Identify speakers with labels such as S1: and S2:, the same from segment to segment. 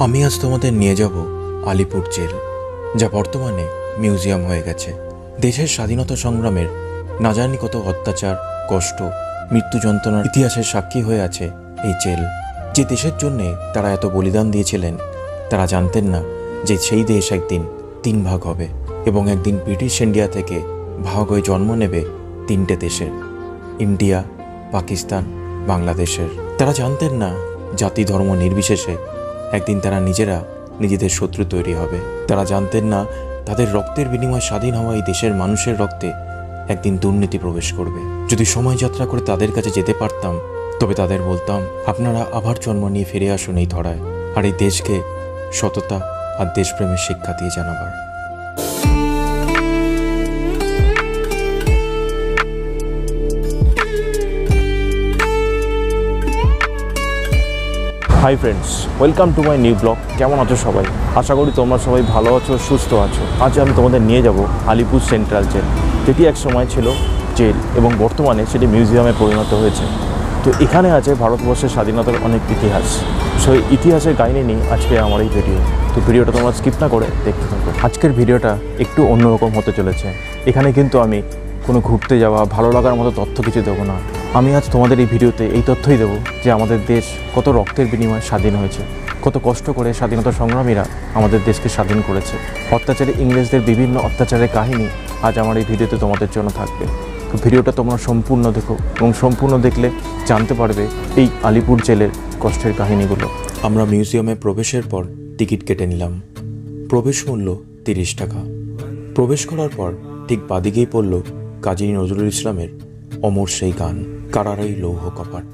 S1: আমি আজ তোমাদের নিয়ে যাব আলিপুর জেল, যা বর্তমানে মিউজিয়াম হয়ে গেছে। দেশের স্বাধীনতা সংগ্রামের না জানি কত অত্যাচার, কষ্ট, মৃত্যু যন্ত্রণার ইতিহাসের সাক্ষী হয়ে আছে এই জেল। যে দেশের জন্যে তারা এত বলিদান দিয়েছিলেন, তারা জানতেন না যে সেই দেশ একদিন 3 ভাগ হবে এবং একদিন ব্রিটিশ ইন্ডিয়া থেকে ভাগ হয়ে জন্ম নেবে 3টে দেশের, ইন্ডিয়া, পাকিস্তান, বাংলাদেশের। তারা জানতেন না জাতি ধর্ম নির্বিশেষে একদিন তারা নিজেরা নিজেদের শত্রু তৈরি হবে। তারা জানতেন না তাদের রক্তের বিনিময়ে স্বাধীন হওয়া এই দেশের মানুষের রক্তে একদিন দুর্নীতি প্রবেশ করবে। যদি সময় যাত্রা করে তাদের কাছে যেতে পারতাম, তবে তাদের বলতাম, আপনারা আবার জন্ম নিয়ে ফিরে আসুন এই ধরায়, আর এই দেশকে সততা আর দেশপ্রেমের শিক্ষা দিয়ে জানাবার।
S2: Hi friends, welcome to my new blog. কেমন আছো সবাই? আশা করি তোমরা সবাই ভালো আছো, সুস্থ আছো। আজ আমি তোমাদের নিয়ে যাব আলিপুর সেন্ট্রাল জেল, যেটি এক সময় ছিল জেল এবং বর্তমানে সেটি মিউজিয়ামে পরিণত হয়েছে। তো এখানে আছে ভারতবর্ষের স্বাধীনতার অনেক ইতিহাস। সো এই ইতিহাসের কাহিনী নিয়ে আজকে আমার এই ভিডিও। তো ভিডিওটা তোমরা স্কিপ না করে দেখতে থাকো। আজকের ভিডিওটা একটু অন্যরকম হতে চলেছে। এখানে কিন্তু আমি কোনো ঘুরতে যাওয়া, ভালো লাগার মতো তথ্য কিছু দেবো না। আমি আজ তোমাদের এই ভিডিওতে এই তথ্যই দেবো যে আমাদের দেশ কত রক্তের বিনিময়ে স্বাধীন হয়েছে, কত কষ্ট করে স্বাধীনতা সংগ্রামীরা আমাদের দেশকে স্বাধীন করেছে। অত্যাচারে ইংরেজদের বিভিন্ন অত্যাচারের কাহিনী আজ আমার এই ভিডিওতে তোমাদের জন্য থাকবে। তো ভিডিওটা তোমরা সম্পূর্ণ দেখো এবং সম্পূর্ণ দেখলে জানতে পারবে এই আলিপুর জেলের কষ্টের কাহিনীগুলো।
S1: আমরা মিউজিয়ামে প্রবেশের পর টিকিট কেটে নিলাম। প্রবেশ মূল্য 30 টাকা। প্রবেশ করার পর ঠিক বাদিকেই পড়ল কাজী নজরুল ইসলামের অমর সেই গান, কারারাই লৌহ কপাট।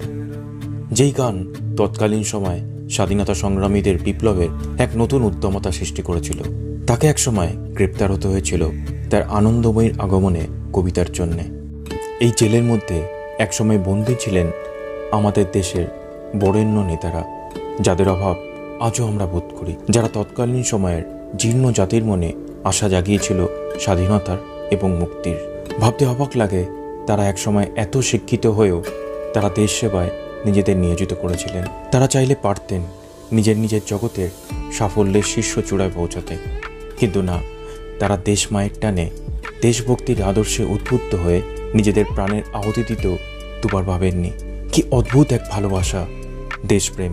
S1: যেই গান তৎকালীন সময় স্বাধীনতা সংগ্রামীদের বিপ্লবের এক নতুন উদ্যমতা সৃষ্টি করেছিল। তাকে একসময় গ্রেপ্তার হতে হয়েছিল তার আনন্দময়ীর আগমনে কবিতার জন্যে। এই জেলের মধ্যে একসময় বন্দী ছিলেন আমাদের দেশের বরেণ্য নেতারা, যাদের অভাব আজও আমরা বোধ করি, যারা তৎকালীন সময়ের জীর্ণ জাতির মনে আশা জাগিয়েছিল স্বাধীনতার এবং মুক্তির। ভাবতে অবাক লাগে তারা একসময় এত শিক্ষিত হয়েও তারা দেশ সেবায় নিজেদের নিয়োজিত করেছিলেন। তারা চাইলে পারতেন নিজের নিজের জগতের সাফল্যের শীর্ষ চূড়ায় পৌঁছাতে, কিন্তু না, তারা দেশ মায়ের টানে দেশভক্তির আদর্শে উদ্বুদ্ধ হয়ে নিজেদের প্রাণের আহুতি দিতেও দুবার ভাবেননি। কি অদ্ভুত এক ভালোবাসা, দেশপ্রেম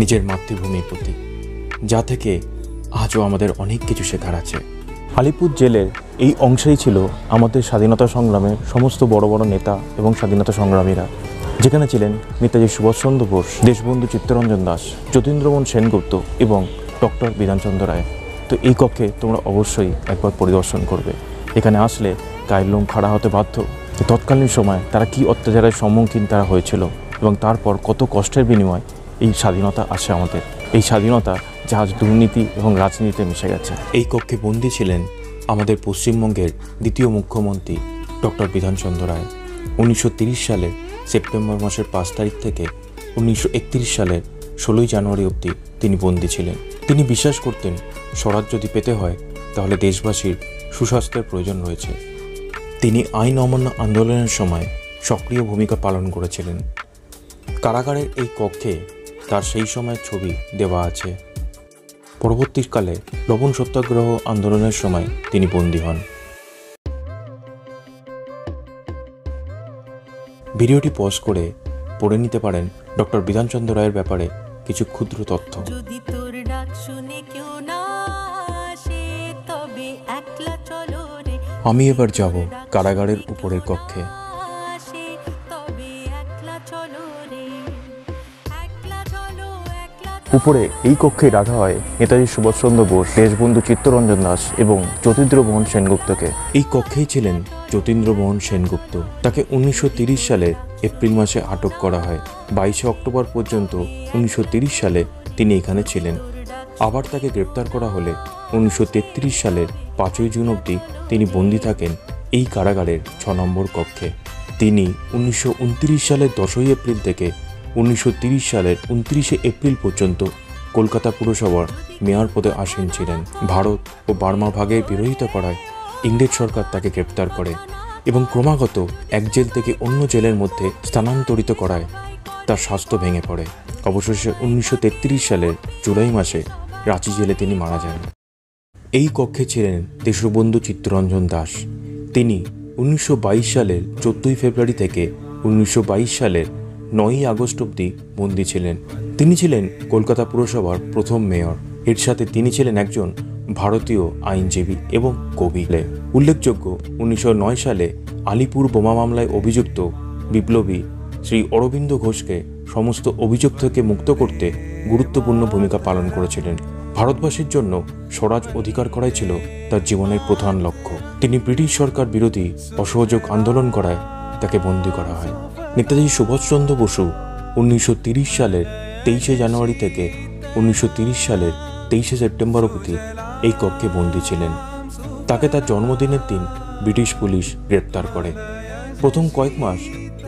S1: নিজের মাতৃভূমির প্রতি, যা থেকে আজও আমাদের অনেক কিছু শেখার আছে।
S2: আলিপুর জেলের এই অংশেই ছিল আমাদের স্বাধীনতা সংগ্রামের সমস্ত বড় বড় নেতা এবং স্বাধীনতা সংগ্রামীরা, যেখানে ছিলেন নেতাজি সুভাষচন্দ্র বোস, দেশবন্ধু চিত্তরঞ্জন দাস, যতীন্দ্রমোহন সেনগুপ্ত এবং ডক্টর বিধানচন্দ্র রায়। তো এই কক্ষে তোমরা অবশ্যই একবার পরিদর্শন করবে। এখানে আসলে গায়ের লোম খাড়া হতে বাধ্য। তৎকালীন সময় তারা কি অত্যাচারের সম্মুখীন তারা হয়েছিল এবং তারপর কত কষ্টের বিনিময়ে এই স্বাধীনতা আসে আমাদের। এই স্বাধীনতা যা আজ দুর্নীতি এবং রাজনীতিতে মিশে গেছে।
S1: এই কক্ষে বন্দী ছিলেন আমাদের পশ্চিমবঙ্গের দ্বিতীয় মুখ্যমন্ত্রী ডক্টর বিধানচন্দ্র রায়। 1930 সালের সেপ্টেম্বর মাসের 5 তারিখ থেকে 1931 সালের 16 জানুয়ারি অবধি তিনি বন্দী ছিলেন। তিনি বিশ্বাস করতেন স্বরাজ যদি পেতে হয় তাহলে দেশবাসীর সুস্বাস্থ্যের প্রয়োজন রয়েছে। তিনি আইন অমান্য আন্দোলনের সময় সক্রিয় ভূমিকা পালন করেছিলেন। কারাগারের এই কক্ষে তার সেই সময়ের ছবি দেওয়া আছে। পরবর্তীকালে লবণ সত্যাগ্রহ আন্দোলনের সময় তিনি বন্দী হন। ভিডিওটি পজ করে পড়ে নিতে পারেন ডক্টর বিধানচন্দ্র রায়ের ব্যাপারে কিছু ক্ষুদ্র তথ্য। আমি এবার যাব কারাগারের উপরের কক্ষে।
S2: উপরে এই কক্ষে রাখা হয় নেতাজি সুভাষচন্দ্র বোস, দেশবন্ধু চিত্তরঞ্জন দাস এবং যতীন্দ্রমোহন সেনগুপ্তকে।
S1: এই কক্ষেই ছিলেন যতীন্দ্রমোহন সেনগুপ্ত। তাকে 1930 সালের এপ্রিল মাসে আটক করা হয়। 22 অক্টোবর পর্যন্ত 1930 সালে তিনি এখানে ছিলেন। আবার তাকে গ্রেপ্তার করা হলে 1933 সালের 5 জুন অবধি তিনি বন্দী থাকেন এই কারাগারের 6 নম্বর কক্ষে। তিনি 1929 সালের 10 এপ্রিল থেকে 1930 সালের 29 এপ্রিল পর্যন্ত কলকাতা পুরসভার মেয়র পদে আসীন ছিলেন। ভারত ও বার্মা ভাগের বিরোধিতা করায় ইংরেজ সরকার তাকে গ্রেপ্তার করে এবং ক্রমাগত এক জেল থেকে অন্য জেলের মধ্যে স্থানান্তরিত করায় তার স্বাস্থ্য ভেঙে পড়ে। অবশেষে 1933 সালের জুলাই মাসে রাঁচি জেলে তিনি মারা যান। এই কক্ষে ছিলেন দেশবন্ধু চিত্তরঞ্জন দাস। তিনি 1922 সালের 14 ফেব্রুয়ারি থেকে 1922 সালের 9 আগস্ট অবধি বন্দী ছিলেন। তিনি ছিলেন কলকাতা পুরসভার প্রথম মেয়র। এর সাথে তিনি ছিলেন একজন ভারতীয় আইনজীবী এবং কবি। উল্লেখযোগ্য, 1909 সালে আলিপুর বোমা মামলায় অভিযুক্ত বিপ্লবী শ্রী অরবিন্দ ঘোষকে সমস্ত অভিযোগ থেকে মুক্ত করতে গুরুত্বপূর্ণ ভূমিকা পালন করেছিলেন। ভারতবাসীর জন্য স্বরাজ অধিকার করাই ছিল তার জীবনের প্রধান লক্ষ্য। তিনি ব্রিটিশ সরকার বিরোধী অসহযোগ আন্দোলন করায় তাকে বন্দী করা হয়। নেতাজি সুভাষচন্দ্র বসু 1930 সালের 23 জানুয়ারি থেকে 1930 সালের 23 সেপ্টেম্বর অবধি এই কক্ষে বন্দী ছিলেন। তাকে তার জন্মদিনের দিন ব্রিটিশ পুলিশ গ্রেপ্তার করে। প্রথম কয়েক মাস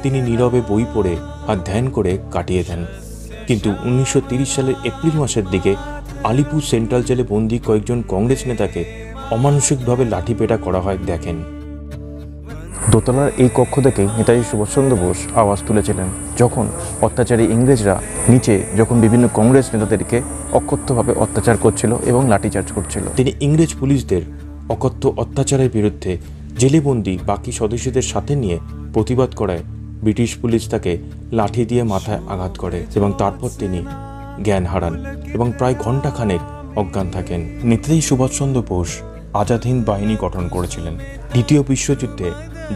S1: তিনি নীরবে বই পড়ে আর ধ্যান করে কাটিয়ে দেন। কিন্তু 1930 সালের এপ্রিল মাসের দিকে আলিপুর সেন্ট্রাল জেলে বন্দী কয়েকজন কংগ্রেস নেতাকে অমানসিকভাবে লাঠিপেটা করা হয় দেখেন।
S2: দোতলার এই কক্ষ থেকেই নেতাজি সুভাষচন্দ্র বোস আওয়াজ তুলেছিলেন যখন অত্যাচারী ইংরেজরা নিচে যখন বিভিন্ন কংগ্রেস নেতাদেরকে অকথ্যভাবে অত্যাচার করছিল এবং লাঠিচার্জ করছিল।
S1: তিনি ইংরেজ পুলিশদের অকথ্য অত্যাচারের বিরুদ্ধে জেলেবন্দি বাকি সদস্যদের সাথে নিয়ে প্রতিবাদ করায় ব্রিটিশ পুলিশ তাকে লাঠি দিয়ে মাথায় আঘাত করে এবং তারপর তিনি জ্ঞান হারান এবং প্রায় ঘণ্টাখানেক অজ্ঞান থাকেন। নেতাজি সুভাষচন্দ্র বোস আজাদ হিন্দ বাহিনী গঠন করেছিলেন। দ্বিতীয় বিশ্বযুদ্ধে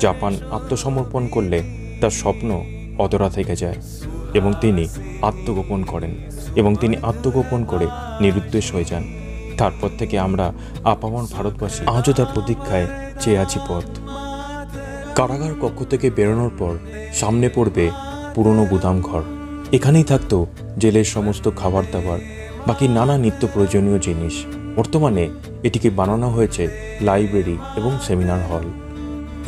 S1: জাপান আত্মসমর্পণ করলে তার স্বপ্ন অধরা থেকে যায় এবং তিনি আত্মগোপন করেন এবং তিনি আত্মগোপন করে নিরুদ্দেশ হয়ে যান। তারপর থেকে আমরা আপামর ভারতবাসী আজও তার প্রতীক্ষায় চেয়ে আছি পথ। কারাগার কক্ষ থেকে বেরোনোর পর সামনে পড়বে পুরনো গুদাম ঘর। এখানেই থাকতো জেলের সমস্ত খাবার দাবার, বাকি নানা নিত্য প্রয়োজনীয় জিনিস। বর্তমানে এটিকে বানানো হয়েছে লাইব্রেরি এবং সেমিনার হল।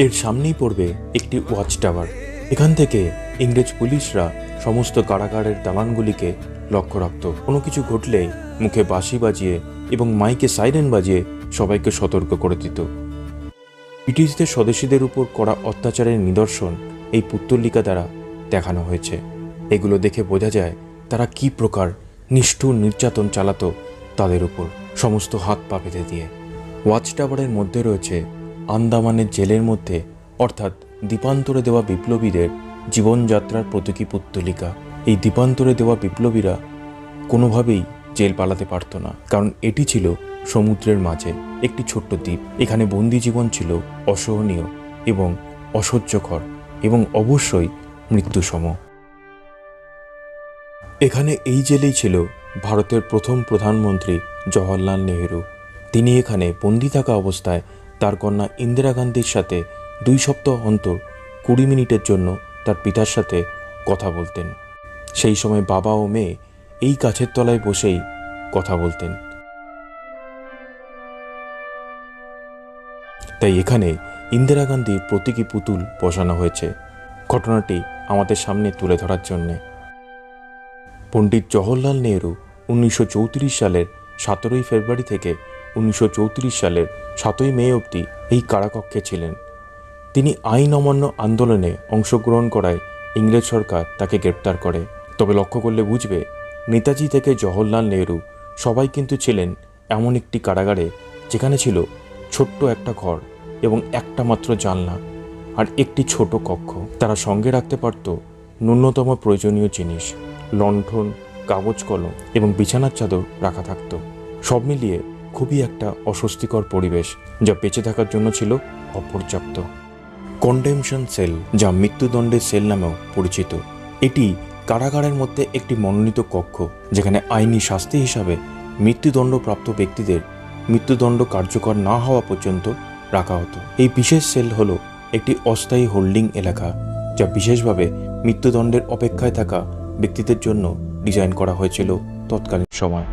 S1: এর সামনেই পড়বে একটি ওয়াচ টাওয়ার। এখান থেকে ইংরেজ পুলিশরা সমস্ত কারাগারের দালানগুলিকে লক্ষ্য রাখত। কোনো কিছু ঘটলে মুখে বাঁশি বাজিয়ে এবং মাইকে সাইরেন বাজিয়ে সবাইকে সতর্ক করে দিত। ব্রিটিশদের স্বদেশীদের উপর করা অত্যাচারের নিদর্শন এই পুত্তলিকা দ্বারা দেখানো হয়েছে। এগুলো দেখে বোঝা যায় তারা কি প্রকার নিষ্ঠুর নির্যাতন চালাতো তাদের উপর, সমস্ত হাত পা বেঁধে দিয়ে। ওয়াচ টাওয়ারের মধ্যে রয়েছে আন্দামানের জেলের মধ্যে অর্থাৎ দ্বীপান্তরে দেওয়া বিপ্লবীদের জীবনযাত্রার প্রতীকী পুত্তলিকা। এই দ্বীপান্তরে দেওয়া বিপ্লবীরা কোনোভাবেই জেল পালাতে পারত না, কারণ এটি ছিল সমুদ্রের মাঝে একটি ছোট্ট দ্বীপ। এখানে বন্দি জীবন ছিল অসহনীয় এবং অসহ্যকর এবং অবশ্যই মৃত্যুসম। এখানে এই জেলেই ছিল ভারতের প্রথম প্রধানমন্ত্রী জওহরলাল নেহেরু। তিনি এখানে বন্দি থাকা অবস্থায় তার কন্যা ইন্দিরা গান্ধীর সাথে 2 সপ্তাহ অন্তর 20 মিনিটের জন্য তার পিতার সাথে কথা বলতেন। সেই সময় বাবা ও মেয়ে এই গাছের তলায় বসেই কথা বলতেন। তাই এখানে ইন্দিরা গান্ধীর প্রতীকী পুতুল বসানো হয়েছে ঘটনাটি আমাদের সামনে তুলে ধরার জন্যে। পণ্ডিত জওহরলাল নেহেরু 1934 সালের 17 ফেব্রুয়ারি থেকে 1934 সালের 7 মে অবধি এই কারাকক্ষে ছিলেন। তিনি আইন অমান্য আন্দোলনে অংশগ্রহণ করায় ইংরেজ সরকার তাকে গ্রেপ্তার করে। তবে লক্ষ্য করলে বুঝবে, নেতাজি থেকে জওহরলাল নেহেরু সবাই কিন্তু ছিলেন এমন একটি কারাগারে যেখানে ছিল ছোট্ট একটা ঘর এবং একটা মাত্র জানলা আর একটি ছোট কক্ষ। তারা সঙ্গে রাখতে পারত ন্যূনতম প্রয়োজনীয় জিনিস, লণ্ঠন, কাগজ কলম এবং বিছানার চাদর রাখা থাকত। সব মিলিয়ে খুবই একটা অস্বস্তিকর পরিবেশ, যা বেঁচে থাকার জন্য ছিল অপর্যাপ্ত। কন্ডেমশন সেল, যা মৃত্যুদণ্ডের সেল নামেও পরিচিত, এটি কারাগারের মধ্যে একটি মনোনীত কক্ষ যেখানে আইনি শাস্তি হিসাবে মৃত্যুদণ্ডপ্রাপ্ত ব্যক্তিদের মৃত্যুদণ্ড কার্যকর না হওয়া পর্যন্ত রাখা হতো। এই বিশেষ সেল হলো একটি অস্থায়ী হোল্ডিং এলাকা, যা বিশেষভাবে মৃত্যুদণ্ডের অপেক্ষায় থাকা ব্যক্তিদের জন্য ডিজাইন করা হয়েছিল তৎকালীন সময়।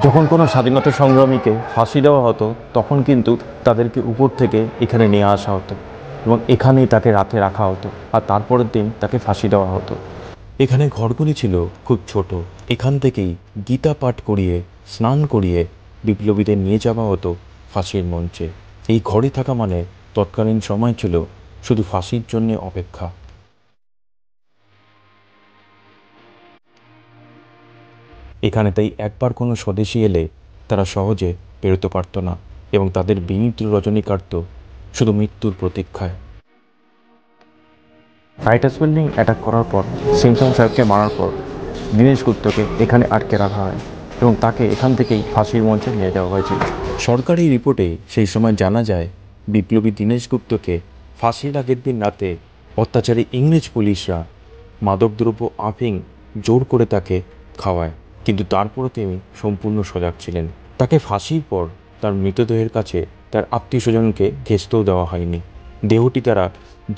S2: যখন কোনো স্বাধীনতা সংগ্রামীকে ফাঁসি দেওয়া হতো তখন কিন্তু তাদেরকে উপর থেকে এখানে নিয়ে আসা হতো এবং এখানেই তাকে রাতে রাখা হতো আর তারপরের দিন তাকে ফাঁসি দেওয়া হতো।
S1: এখানে ঘরগুলি ছিল খুব ছোট। এখান থেকেই গীতা পাঠ করিয়ে স্নান করিয়ে বিপ্লবীদের নিয়ে যাওয়া হতো ফাঁসির মঞ্চে। এই ঘরে থাকা মানে তৎকালীন সময় ছিল শুধু ফাঁসির জন্যে অপেক্ষা। এখানে তাই একবার কোনো স্বদেশী এলে তারা সহজে বেরোতে পারত না এবং তাদের বিনীত রজনী কাটত শুধু মৃত্যুর প্রতীক্ষায়।
S2: রাইটার্স বিল্ডিং অ্যাটাক করার পর সিমসন সাহেবকে মারার পর দীনেশ গুপ্তকে এখানে আটকে রাখা হয় এবং তাকে এখান থেকেই ফাঁসির মঞ্চে নিয়ে যাওয়া হয়েছিল।
S1: সরকারি রিপোর্টে সেই সময় জানা যায় বিপ্লবী দীনেশ গুপ্তকে ফাঁসির আগের দিন রাতে অত্যাচারী ইংরেজ পুলিশরা মাদকদ্রব্য আফিং জোর করে তাকে খাওয়ায়, কিন্তু তারপরও তিনি সম্পূর্ণ সজাগ ছিলেন। তাকে ফাঁসির পর তার মৃতদেহের কাছে তার আত্মীয় স্বজনকে ঘেঁষতেও দেওয়া হয়নি। দেহটি তারা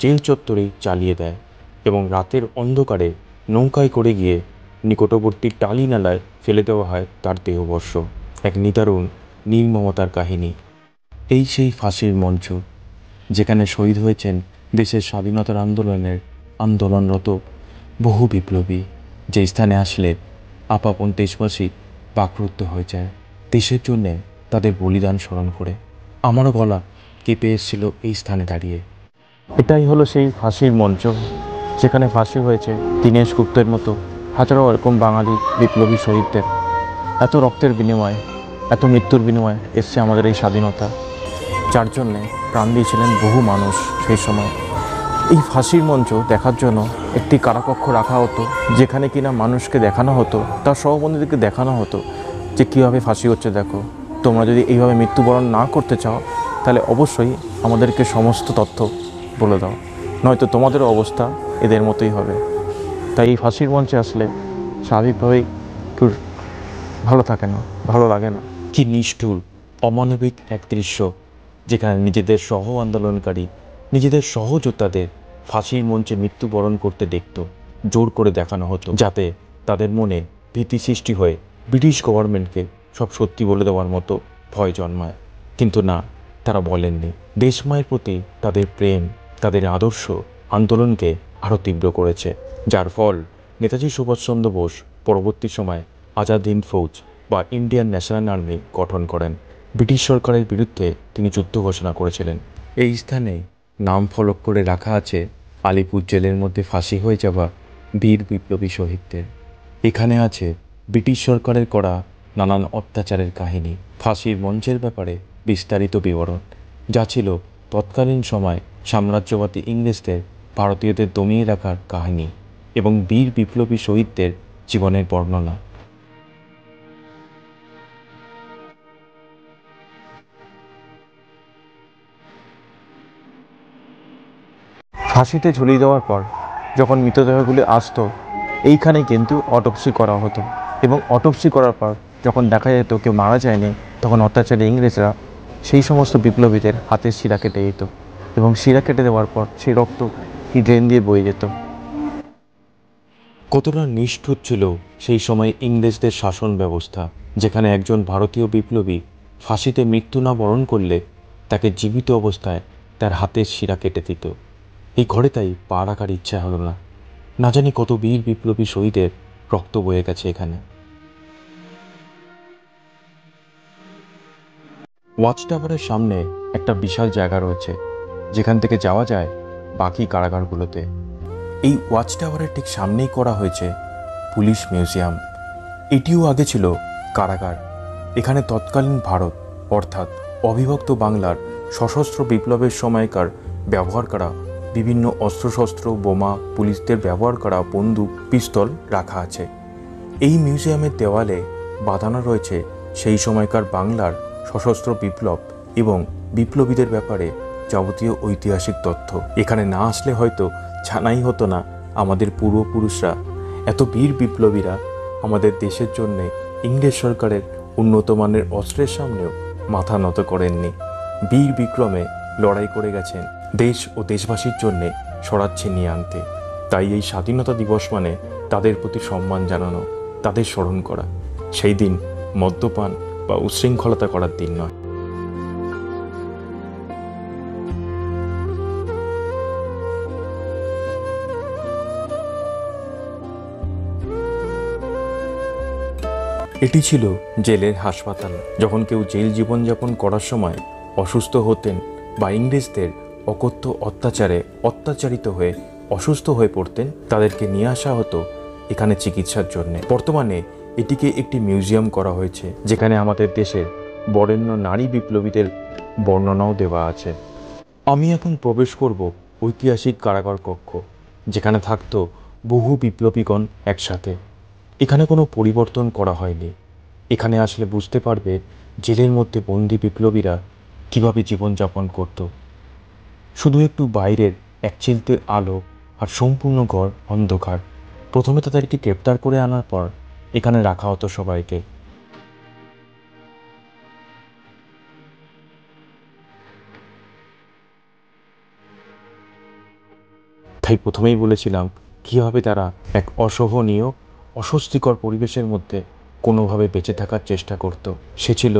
S1: জেল চত্বরেই চালিয়ে দেয় এবং রাতের অন্ধকারে নৌকায় করে গিয়ে নিকটবর্তী টালি নালায় ফেলে দেওয়া হয় তার দেহবর্ষ। এক নিদারুণ নির্মমতার কাহিনী। এই সেই ফাঁসির মঞ্চ যেখানে শহীদ হয়েছেন দেশের স্বাধীনতার আন্দোলনরত বহু বিপ্লবী, যে স্থানে আসলে আপাপন দেশবাসী বাকরুদ্ধ হয়ে যায় দেশের জন্যে তাদের বলিদান স্মরণ করে। আমারও গলা কেঁপে এসেছিল এই স্থানে দাঁড়িয়ে।
S2: এটাই হলো সেই ফাঁসির মঞ্চ যেখানে ফাঁসি হয়েছে দীনেশ গুপ্তের মতো হাজারো এরকম বাঙালি বিপ্লবী শহীদদের। এত রক্তের বিনিময়ে, এত মৃত্যুর বিনিময়ে এসছে আমাদের এই স্বাধীনতা, যার জন্যে প্রাণ দিয়েছিলেন বহু মানুষ। সেই সময় এই ফাঁসির মঞ্চ দেখার জন্য একটি কারাকক্ষ রাখা হতো, যেখানে কিনা মানুষকে দেখানো হতো, তার সহবন্দীদেরকে দেখানো হতো যে কীভাবে ফাঁসি হচ্ছে। দেখো, তোমরা যদি এইভাবে মৃত্যুবরণ না করতে চাও তাহলে অবশ্যই আমাদেরকে সমস্ত তথ্য বলে দাও, নয়তো তোমাদেরও অবস্থা এদের মতোই হবে। তাই এই ফাঁসির মঞ্চে আসলে স্বাভাবিকভাবেই একটু ভালো থাকে না, ভালো লাগে না।
S1: কি নিষ্ঠুর অমানবিক এক দৃশ্য, যেখানে নিজেদের সহ আন্দোলনকারী, নিজেদের সহযোদ্ধাদের ফাঁসির মঞ্চে মৃত্যুবরণ করতে দেখত, জোর করে দেখানো হতো যাতে তাদের মনে ভীতি সৃষ্টি হয়ে ব্রিটিশ গভর্নমেন্টকে সব সত্যি বলে দেওয়ার মতো ভয় জন্মায়। কিন্তু না, তারা বলেননি। দেশমায়ের প্রতি তাদের প্রেম, তাদের আদর্শ আন্দোলনকে আরও তীব্র করেছে, যার ফল নেতাজি সুভাষচন্দ্র বোস পরবর্তী সময় আজাদ হিন্দ ফৌজ বা ইন্ডিয়ান ন্যাশনাল আর্মি গঠন করেন। ব্রিটিশ সরকারের বিরুদ্ধে তিনি যুদ্ধ ঘোষণা করেছিলেন। এই স্থানে নাম ফলক করে রাখা আছে আলিপুর জেলের মধ্যে ফাঁসি হয়ে যাওয়া বীর বিপ্লবী শহীদদের। এখানে আছে ব্রিটিশ সরকারের করা নানান অত্যাচারের কাহিনী, ফাঁসির মঞ্চের ব্যাপারে বিস্তারিত বিবরণ, যা ছিল তৎকালীন সময় সাম্রাজ্যবাদী ইংরেজদের ভারতীয়দের দমিয়ে রাখার কাহিনী এবং বীর বিপ্লবী শহীদদের জীবনের বর্ণনা।
S2: ফাঁসিতে ঝুলিয়ে দেওয়ার পর যখন মৃতদেহগুলি আসতো, এইখানে কিন্তু অটোপসি করা হতো এবং অটোপসি করার পর যখন দেখা যেত কেউ মারা যায়নি, তখন অত্যাচারী ইংরেজরা সেই সমস্ত বিপ্লবীদের হাতের শিরা কেটে দিত এবং শিরা কেটে দেওয়ার পর সেই রক্ত কি ড্রেন দিয়ে বয়ে যেত।
S1: কতটা নিষ্ঠুর ছিল সেই সময় ইংরেজদের শাসন ব্যবস্থা, যেখানে একজন ভারতীয় বিপ্লবী ফাঁসিতে মৃত্যু না বরণ করলে তাকে জীবিত অবস্থায় তার হাতের শিরা কেটে দিত। এই ঘরে তাই পা রাখার ইচ্ছা হলো না। না জানি কত বীর বিপ্লবী শহীদের রক্ত বয়ে গেছে এখানে। ওয়াচ টাওয়ারের সামনে একটা বিশাল জায়গা রয়েছে, যেখান থেকে যাওয়া যায় বাকি কারাগারগুলোতে। এই ওয়াচ টাওয়ারের ঠিক সামনেই করা হয়েছে পুলিশ মিউজিয়াম। এটিও আগে ছিল কারাগার। এখানে তৎকালীন ভারত অর্থাৎ অবিভক্ত বাংলার সশস্ত্র বিপ্লবের সময়কার ব্যবহার করা বিভিন্ন অস্ত্রশস্ত্র, বোমা, পুলিশদের ব্যবহার করা বন্দুক, পিস্তল রাখা আছে। এই মিউজিয়ামের দেওয়ালে বাঁধানো রয়েছে সেই সময়কার বাংলার সশস্ত্র বিপ্লব এবং বিপ্লবীদের ব্যাপারে যাবতীয় ঐতিহাসিক তথ্য। এখানে না আসলে হয়তো জানাই হতো না আমাদের পূর্বপুরুষরা, এত বীর বিপ্লবীরা আমাদের দেশের জন্যে ইংরেজ সরকারের উন্নত মানের অস্ত্রের সামনেও মাথা নত করেননি। বীর বিক্রমে লড়াই করে গেছেন দেশ ও দেশবাসীর জন্যে স্বরাজ ছিনিয়ে আনতে। তাই এই স্বাধীনতা দিবস মানে তাদের প্রতি সম্মান জানানো, তাদের স্মরণ করা। সেই দিন মদ্যপান বা উচ্ছৃঙ্খলতা করার দিন নয়। এটি ছিল জেলের হাসপাতাল। যখন কেউ জেল জীবনযাপন করার সময় অসুস্থ হতেন বা ইংরেজদের অকথ্য অত্যাচারে অত্যাচারিত হয়ে অসুস্থ হয়ে পড়তেন, তাদেরকে নিয়ে আসা হতো এখানে চিকিৎসার জন্য। বর্তমানে এটিকে একটি মিউজিয়াম করা হয়েছে, যেখানে আমাদের দেশের বরেণ্য নারী বিপ্লবীদের বর্ণনাও দেওয়া আছে। আমি এখন প্রবেশ করব ঐতিহাসিক কারাগার কক্ষ, যেখানে থাকতো বহু বিপ্লবীগণ একসাথে। এখানে কোনো পরিবর্তন করা হয়নি। এখানে আসলে বুঝতে পারবে জেলের মধ্যে বন্দি বিপ্লবীরা কীভাবে জীবনযাপন করত। শুধু একটু বাইরের এক চিলতে আলো আর সম্পূর্ণ ঘর অন্ধকার। প্রথমে তাদেরকে গ্রেপ্তার করে আনার পর এখানে রাখা হতো সবাইকে। তাই প্রথমেই বলেছিলাম কীভাবে তারা এক অসহনীয় অস্বস্তিকর পরিবেশের মধ্যে কোনোভাবে বেঁচে থাকার চেষ্টা করত। সে ছিল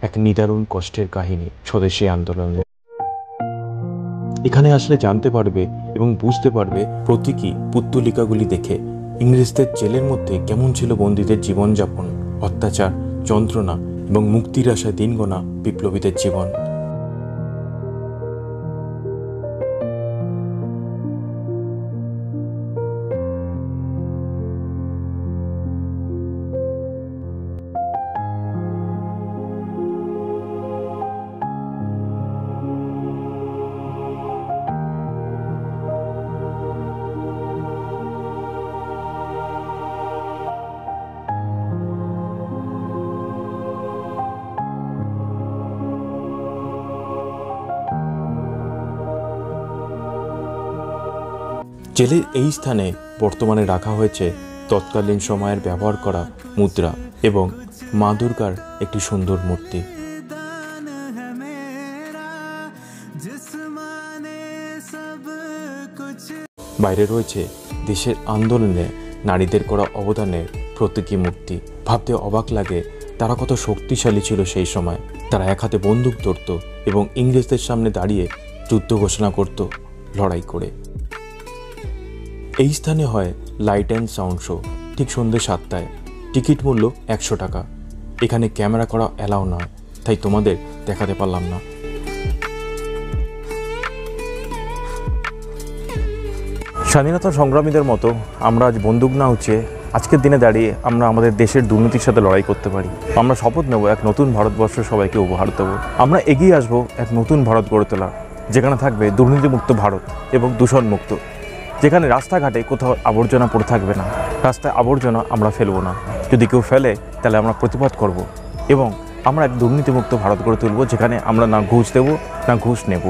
S1: এক নিদারুণ কষ্টের কাহিনী স্বদেশী আন্দোলনে। এখানে আসলে জানতে পারবে এবং বুঝতে পারবে প্রতীকী পুত্তলিকাগুলি দেখে ইংরেজদের জেলের মধ্যে কেমন ছিল বন্দীদের জীবনযাপন, অত্যাচার, যন্ত্রণা এবং মুক্তির আশায় দিন গোনা বিপ্লবীদের জীবন। জেলের এই স্থানে বর্তমানে রাখা হয়েছে তৎকালীন সময়ের ব্যবহার করা মুদ্রা এবং মা দুর্গার একটি সুন্দর মূর্তি। বাইরে রয়েছে দেশের আন্দোলনে নারীদের করা অবদানের প্রতীকী মূর্তি। ভাবতে অবাক লাগে তারা কত শক্তিশালী ছিল সেই সময়। তারা এক হাতে বন্দুক ধরত এবং ইংরেজদের সামনে দাঁড়িয়ে যুদ্ধ ঘোষণা করত লড়াই করে। এই স্থানে হয় লাইট অ্যান্ড সাউন্ড শো ঠিক সন্ধ্যে 7টায়। টিকিট মূল্য 100 টাকা। এখানে ক্যামেরা করা অ্যালাউ নয়, তাই তোমাদের দেখাতে পারলাম না।
S2: স্বাধীনতা সংগ্রামীদের মতো আমরা আজ বন্দুক না উঁচিয়ে আজকের দিনে দাঁড়িয়ে আমরা আমাদের দেশের দুর্নীতির সাথে লড়াই করতে পারি। আমরা শপথ নেব এক নতুন ভারতবর্ষ সবাইকে উপহার দেবো। আমরা এগিয়ে আসবো এক নতুন ভারত গড়ে তোলা, যেখানে থাকবে দুর্নীতিমুক্ত ভারত এবং দূষণমুক্ত, যেখানে রাস্তাঘাটে কোথাও আবর্জনা পড়ে থাকবে না। রাস্তায় আবর্জনা আমরা ফেলবো না, যদি কেউ ফেলে তাহলে আমরা প্রতিবাদ করব এবং আমরা এক দুর্নীতিমুক্ত ভারত গড়ে তুলবো, যেখানে আমরা না ঘুষ দেবো না ঘুষ নেব।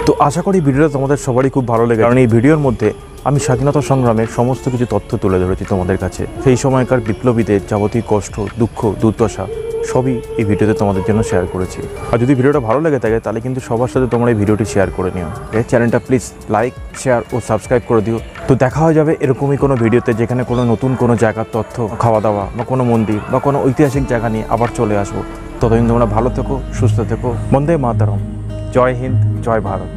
S2: তো আশা করি ভিডিওটা তোমাদের সবারই খুব ভালো লেগে, কারণ এই ভিডিওর মধ্যে আমি স্বাধীনতা সংগ্রামের সমস্ত কিছু তথ্য তুলে ধরেছি তোমাদের কাছে। সেই সময়কার বিপ্লবীদের যাবতীয় কষ্ট, দুঃখ, দুর্দশা সবই এই ভিডিওতে তোমাদের জন্য শেয়ার করেছি। আর যদি ভিডিওটা ভালো লেগে থাকে তাহলে কিন্তু সবার সাথে তোমরা এই ভিডিওটি শেয়ার করে নিও। এই চ্যানেলটা প্লিজ লাইক, শেয়ার ও সাবস্ক্রাইব করে দিও। তো দেখা হয়ে যাবে এরকমই কোনো ভিডিওতে, যেখানে কোনো নতুন কোনো জায়গার তথ্য, খাওয়া দাওয়া বা কোনো মন্দির বা কোনো ঐতিহাসিক জায়গা নিয়ে আবার চলে আসবো। ততদিন তোমরা ভালো থেকো, সুস্থ থেকো। বন্দে মাতরম। জয় হিন্দ, জয় ভারত।